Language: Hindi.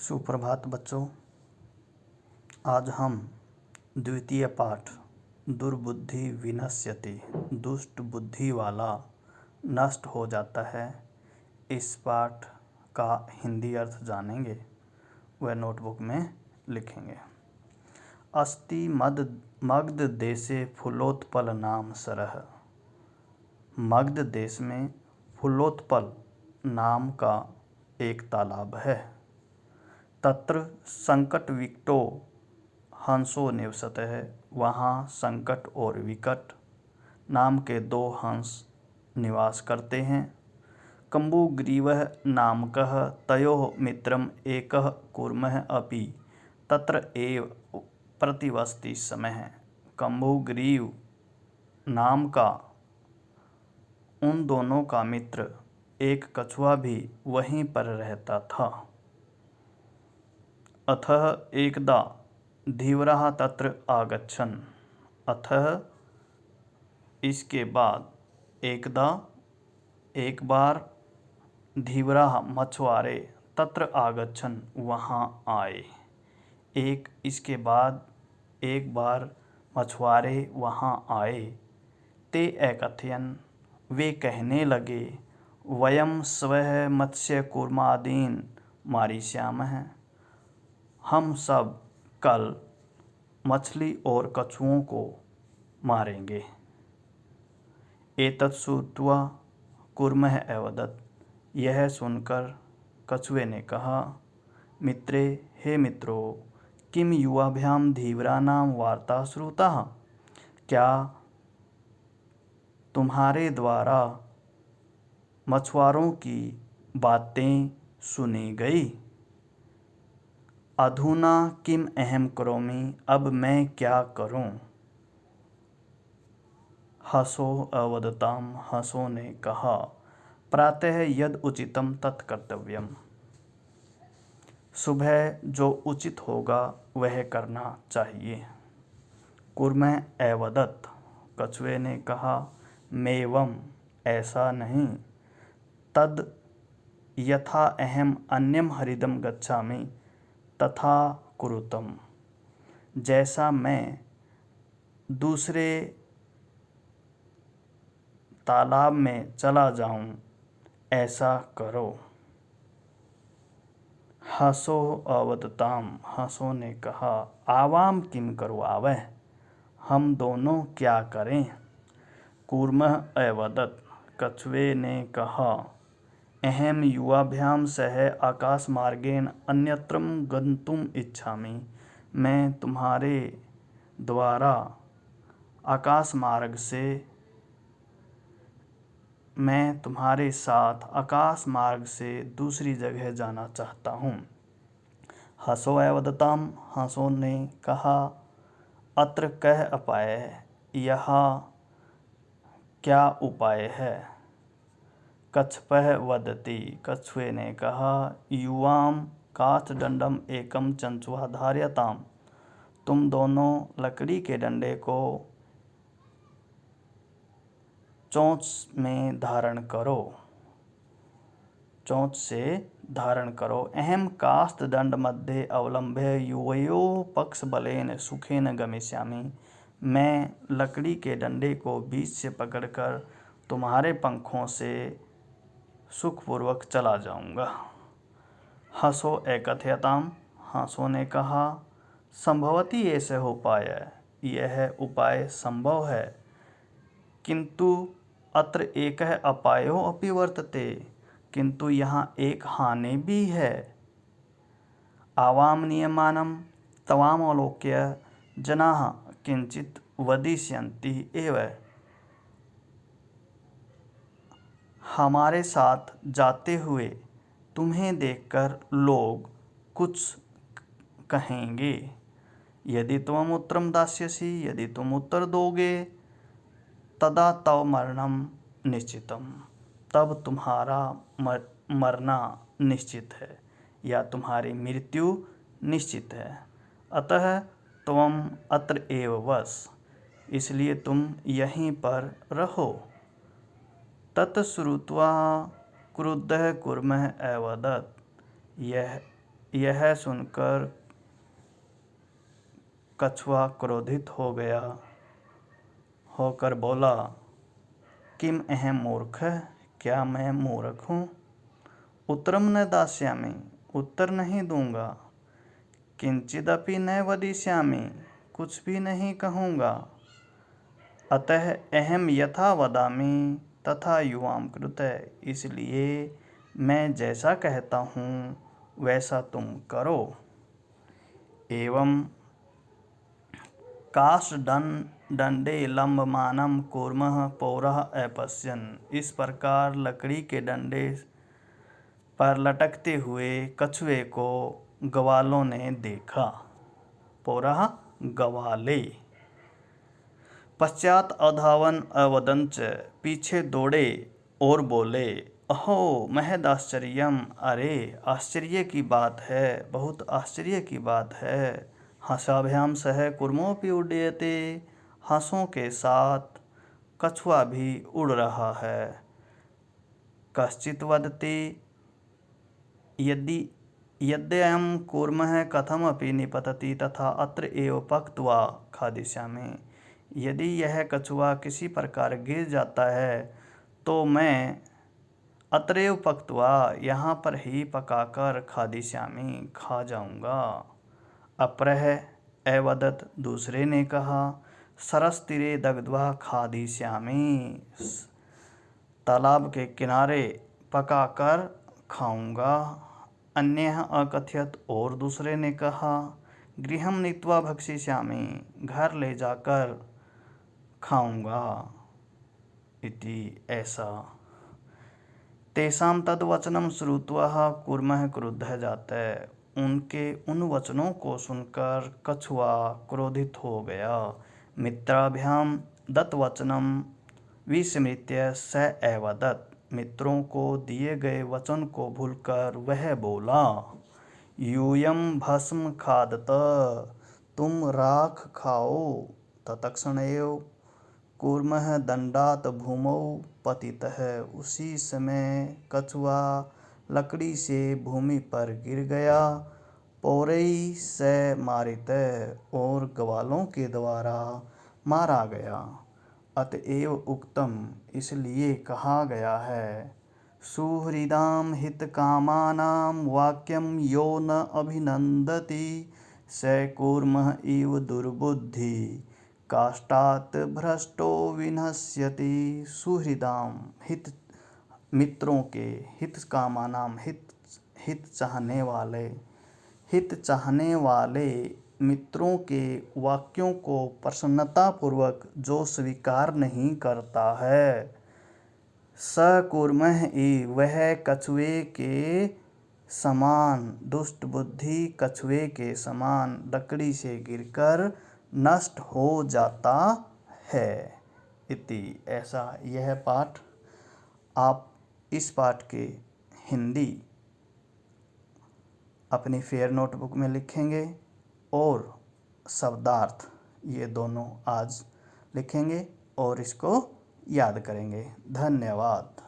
सुप्रभात बच्चों। आज हम द्वितीय पाठ दुर्बुद्धि विनश्यति, दुष्ट बुद्धि वाला नष्ट हो जाता है, इस पाठ का हिंदी अर्थ जानेंगे। वह नोटबुक में लिखेंगे। अस्ति मगध देशे फूलोत्पल नाम सरह। मगध देश में फूलोत्पल नाम का एक तालाब है। तत्र संकट विकटो हंसो निवसतः। वहाँ संकट और विकट नाम के दो हंस निवास करते हैं। कम्बुग्रीवः नामकः तयोः मित्रम् एकः कूर्मः अपि तत्र एव प्रतिवसति स्मः। कम्बुग्रीव नाम का उन दोनों का मित्र एक कछुआ भी वहीं पर रहता था। अतः एकदा धीवरः तत्र आगच्छन्। अतः इसके बाद एकदा एक बार धीवरः मछुआरे तत्र आगच्छन् वहाँ आए। इसके बाद एक बार मछुआरे वहाँ आए। ते अकथयन्, वे कहने लगे, वयं स्वः मत्स्य कूर्मादीन् मारिष्यामः। हम सब कल मछली और कछुओं को मारेंगे। एतत् श्रुत्वा कूर्मः अवदत्, यह सुनकर कछुए ने कहा, मित्रे, हे मित्रों, किम युवाभ्याम धीवरानां वार्ता श्रुता। क्या तुम्हारे द्वारा मछुआरों की बातें सुनी गई। अधुना किम अहम करोमि, अब मैं क्या करूं। हसो अवदताम, हसो ने कहा, प्रातः यद उचितम तत् कर्तव्यम। सुबह जो उचित होगा वह करना चाहिए। कूर्मः अवदत्, कछुए ने कहा, मेवं, ऐसा नहीं। तद यथा अहम अन्यम हरिदम गच्छामि तथा कुरुतम। जैसा मैं दूसरे तालाब में चला जाऊं ऐसा करो। हसो अवदताम, हसो ने कहा, आवाम किम करो आवह, हम दोनों क्या करें। कूर्मः अवदत्, कछुए ने कहा, अहम युवाभ्याम सह आकाशमार्गेण अन्यत्रम गन्तुम इच्छामि। मैं तुम्हारे द्वारा मैं तुम्हारे साथ आकाश मार्ग से दूसरी जगह जाना चाहता हूँ। हसो अवदताम, हसो ने कहा, अत्र कः उपायः, यहाँ क्या उपाय है। कच्छपः वदति, कछुए ने कहा, युवाम काष्ठदंडम एकम चंचुआ धार्यताम। तुम दोनों लकड़ी के डंडे को चोंच में धारण करो, चोंच से धारण करो। अहम काष्ठदंड मध्ये अवलंब्य युवयोः पक्षबलेन सुखेन गमिष्यामि। मैं लकड़ी के डंडे को बीच से पकड़कर तुम्हारे पंखों से सुखपूर्वक चला जाऊंगा। हसो अकथयताम, हसो ने कहा, संभवति एषः उपाय, यह उपाय संभव है, किंतु अत्र एकः अपायो अपि वर्तते, किंतु यहाँ एक हानि भी है। आवाम नियमानं तवामवलोक्य जनाः किंचित् वदिष्यन्ति एव। हमारे साथ जाते हुए तुम्हें देखकर लोग कुछ कहेंगे। यदि तुम उत्तरम दास्यसि, यदि तुम उत्तर दोगे, तदा तव मरणम निश्चितम, तब तुम्हारा मरना निश्चित है या तुम्हारी मृत्यु निश्चित है। अतः त्वम अत्र एव वस, इसलिए तुम यहीं पर रहो। तत् श्रुत्वा क्रुद्धः कूर्मः अवदत्, यह यह सुनकर कछुआ क्रोधित हो गया होकर बोला, किम अहम मूर्ख, क्या मैं मूर्ख हूँ? उत्तरम न दास्यामि, उत्तर नहीं दूंगा। किंचिदपि न वदिष्यामि, कुछ भी नहीं कहूँगा। अतः अहम यथा वदामि तथा युवाम कृते, इसलिए मैं जैसा कहता हूँ वैसा तुम करो। एवं काष्ठदंडे लम्बमानं कूर्मः पौरः अपश्यन्, इस प्रकार लकड़ी के डंडे पर लटकते हुए कछुए को ग्वालों ने देखा। पौरः ग्वाले। पश्चात अधावन अवदंच, पीछे दौड़े और बोले, अहो महदाश्चर्यम, अरे आश्चर्य की बात है, बहुत आश्चर्य की बात है। हंसाभ्याम सह कूर्मोऽपि उड्डयते, हंसों के साथ कछुआ भी उड़ रहा है। कश्चित् वदति यद्ययं कूर्मः कथमपि निपतति तथा अत्र एव पक्त्वा खादिष्यामि, यदि यह कछुआ किसी प्रकार गिर जाता है तो मैं अत्रैव पक्त्वा, यहाँ पर ही पकाकर खादिष्यामि, खा जाऊँगा। अपरः अवदत्, दूसरे ने कहा, सरसतीरे दग्ध्वा खादिष्यामि, तालाब के किनारे पकाकर खाऊंगा। अन्यः अकथयत्, और दूसरे ने कहा, गृहं नीत्वा भक्षिष्यामि, घर ले जाकर खाऊंगा। इति ऐसा। तेषां तद्वचनं श्रुत्वा कूर्मः क्रुद्धः जातः, उनके उन वचनों को सुनकर कछुआ क्रोधित हो गया। मित्राभ्याम दत्तवचनं विस्मृत्य स अवदत्, मित्रों को दिए गए वचन को भूलकर वह बोला, यूयं भस्म खादत, तुम राख खाओ। तत्क्षणेव कूर्मः दंडात् भूमौ पतितः, उसी समय कछुआ लकड़ी से भूमि पर गिर गया। पौरैः स मारितः, और ग्वालों के द्वारा मारा गया। अतएव उक्तम, इसलिए कहा गया है, सुहृदां हितकामानां वाक्यं यो न अभिनन्दति स कूर्मः इव दुर्बुद्धि, काष्ठात् भ्रष्टो विनश्यति। सुहृदां, हित मित्रों के, हित कामानाम, हित चाहने वाले मित्रों के वाक्यों को प्रसन्नतापूर्वक जो स्वीकार नहीं करता है, स कूर्मः इव, वह कछुए के समान, दुष्ट बुद्धि कछुए के समान लकड़ी से गिरकर नष्ट हो जाता है। इति ऐसा। यह पाठ आप इस पाठ के हिंदी अपनी फेयर नोटबुक में लिखेंगे और शब्दार्थ ये दोनों आज लिखेंगे और इसको याद करेंगे। धन्यवाद।